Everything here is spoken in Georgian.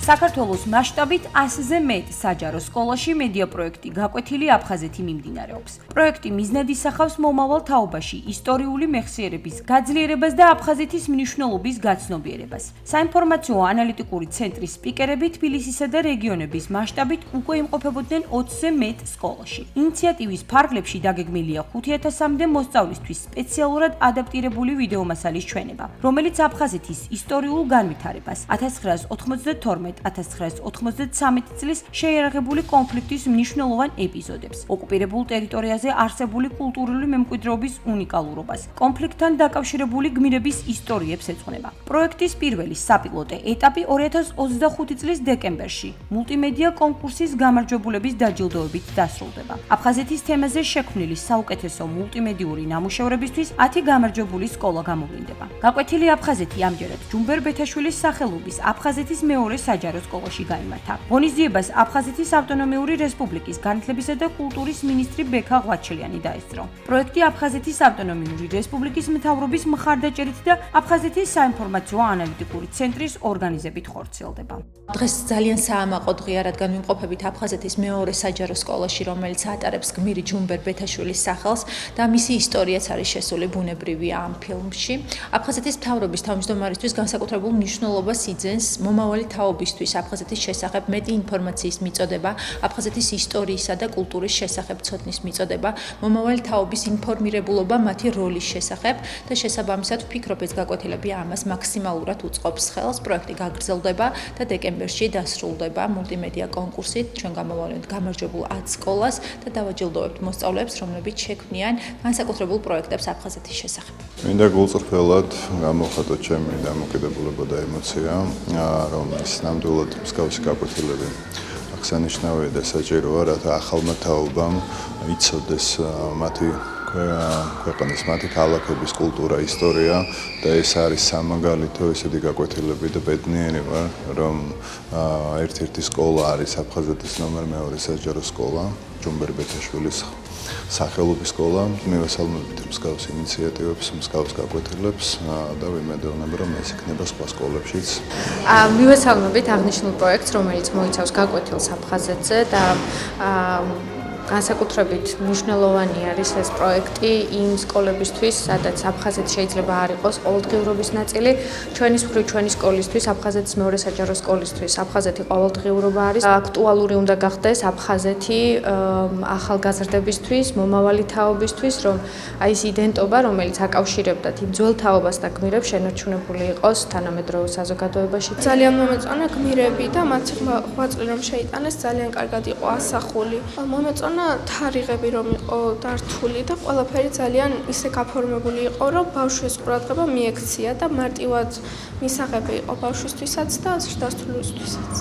საქართველოს მასშტაბით 100-ზე მეტ საჯარო სკოლაში მედია პროექტი გაკვეთილი აფხაზეთი მიმდინარეობს. პროექტი მიზნად ისახავს მომავალ თაობაში ისტორიული მეხსიერების გაძლიერებას და აფხაზეთის მნიშვნელობის გაცნობიერებას. საინფორმაციო ანალიტიკური ცენტრის სპიკერები თბილისისა და რეგიონების მასშტაბით უკვე იმყოფებოდნენ 20-ზე მეტ სკოლაში. ინიციატივის ფარგლებში დაგეგმილია 5000-მდე მოსწავლისთვის სპეციალურად ადაპტირებული ვიდეომასალის ჩვენება, რომელიც აფხაზეთის ისტორიულ განვითარებას 1992-1993 წლის შეიარაღებული კონფლიქტის მნიშვნელოვან ეპიზოდებს, ოკუპირებულ ტერიტორიაზე არსებული კულტურული მემკვიდრეობის უნიკალურობას, კონფლიქტთან დაკავშირებული გმირების ისტორიებს ეძღვნება. პროექტის პირველი საპილოტო ეტაპი 2025 წლის დეკემბერში მულტიმედია კონკურსის გამარჯვებულების დაჯილდოებით დასრულდება. აფხაზეთის თემაზე შექმნილი საუკეთესო მულტიმედიური ნამუშევრებისთვის 10 გამარჯვებული სკოლა გამოვლინდება. გაკვეთილი აფხაზეთი ამჯერად ჯუმბერ ბეთაშვილის სახელობის აფხაზეთის მეორე საჯარო სკოლაში გაიმართა. ღონისძიებას აფხაზეთის ავტონომიური რესპუბლიკის განათლებისა და კულტურის მინისტრი ბექა ღვაჩელიანი დაესწრო. პროექტი აფხაზეთის ავტონომიური რესპუბლიკის მთავრობის მხარდაჭერით და აფხაზეთის საინფორმაციო ანალიტიკური ცენტრის ორგანიზებით ხორციელდება. დღეს ძალიან საამაყო დღეა, რადგან ვიმყოფებით აფხაზეთის მეორე საჯარო სკოლაში, რომელიც ატარებს გმირი ჯუმბერ ბეთაშვილის სახელს და მისი ისტორიაც არის შესული ბუნებრივია ამ ფილმში. აფხაზეთის მთავრობის თავმჯდომარისთვის განსაკუთრებულ მნიშვნელობას იძენს მომავალი თაობისთვის აფხაზეთის შესახებ მეტი ინფორმაციის მიწოდება, აფხაზეთის ისტორიისა და კულტურის შესახებ ცოდნის მიწოდება, მომავალი თაობის ინფორმირებულობა მათი როლის შესახებ და შესაბამისად ვფიქრობ, ეს გაკვეთილები ამას მაქსიმალურად უწყობს ხელს. პროექტი გაგრძელდება და დეკემბერში დასრულდება მულტიმედია კონკურსით. ჩვენ გამოვავლენთ გამარჯვებულ 10 სკოლას და დავაჯილდოვებთ მოსწავლეებს, რომლებიც შექმნიან განსაკუთრებულ პროექტებს აფხაზეთის შესახებ. მინდა გულწრფელად გამოვხატოთ ჩემი დამოკიდებულება და ემოცია, რომ ის ნამდვილად მსგავსი გაკვეთილები აღსანიშნავია და საჭიროა, რათა ახალმა თაობამ იცოდეს მათი ქვეყნის, მათი ქალაქების კულტურა, ისტორია და ეს არის სამაგალითო ესეთი გაკვეთილები და ბედნიერი ვარ, რომ ერთ-ერთი სკოლა არის აფხაზეთის ნომერ მეორე საჯარო სკოლა, ჯუმბერ ბეთაშვილის სახელობის სკოლა. მივესალმებით მსგავს ინიციატივებს, მსგავს გაკვეთილებს და ვიმედოვნებ, რომ ეს იქნება სხვა სკოლებშიც. მივესალმებით აღნიშნულ პროექტს, რომელიც მოიცავს გაკვეთილს აფხაზეთზე და განსაკუთრებით მნიშვნელოვანი არის ეს პროექტი იმ სკოლებისთვის, სადაც აფხაზეთი შეიძლება არ იყოს ყოველდღიურობის ნაწილი. ჩვენი მხრივ, ჩვენი სკოლისთვის, აფხაზეთის მეორე საჯარო სკოლისთვის, აფხაზეთი ყოველდღიურობა არის. აქტუალური უნდა გახდეს აფხაზეთი ახალგაზრდებისთვის, მომავალი თაობისთვის, რომ აი ეს იდენტობა, რომელიც აკავშირებდათ იმ ძველ თაობას და გმირებს, შენარჩუნებული იყოს თანამედროვე საზოგადოებაში. ძალიან მომეწონა გმირები და მათი ღვაწლი რომ შეიტანეს, ძალიან კარგად იყო ასახული. მომეწონა თარიღები რომ იყო დართული და ყველაფერი ძალიან ისე გაფორმებული იყო, რომ ბავშვის ყურადღება მიექცია და მარტივად მისაღები იყო ბავშვისთვისაც და ზრდასრულისთვისაც.